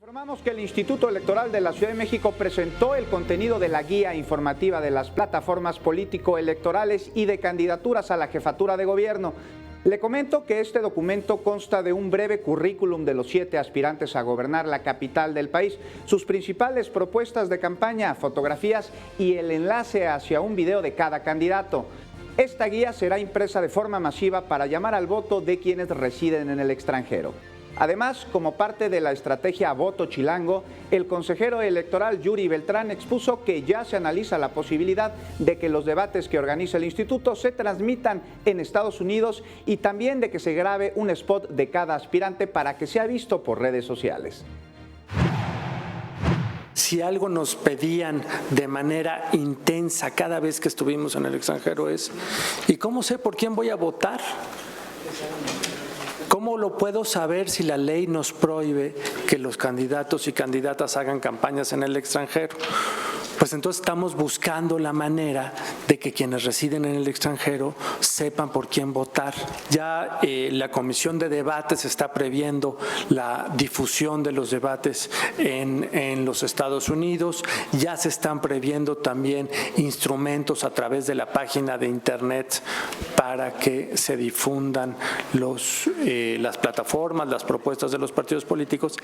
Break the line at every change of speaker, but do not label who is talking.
Informamos que el Instituto Electoral de la Ciudad de México presentó el contenido de la guía informativa de las plataformas político-electorales y de candidaturas a la jefatura de gobierno. Le comento que este documento consta de un breve currículum de los 7 aspirantes a gobernar la capital del país, sus principales propuestas de campaña, fotografías y el enlace hacia un video de cada candidato. Esta guía será impresa de forma masiva para llamar al voto de quienes residen en el extranjero. Además, como parte de la estrategia Voto Chilango, el consejero electoral Yuri Beltrán expuso que ya se analiza la posibilidad de que los debates que organiza el instituto se transmitan en Estados Unidos y también de que se grabe un spot de cada aspirante para que sea visto por redes sociales.
Si algo nos pedían de manera intensa cada vez que estuvimos en el extranjero es, ¿y cómo sé por quién voy a votar? ¿Cómo lo puedo saber si la ley nos prohíbe que los candidatos y candidatas hagan campañas en el extranjero? Pues entonces estamos buscando la manera de que quienes residen en el extranjero sepan por quién votar. Ya la Comisión de Debates está previendo la difusión de los debates en los Estados Unidos. Ya se están previendo también instrumentos a través de la página de Internet para que se difundan las plataformas, las propuestas de los partidos políticos.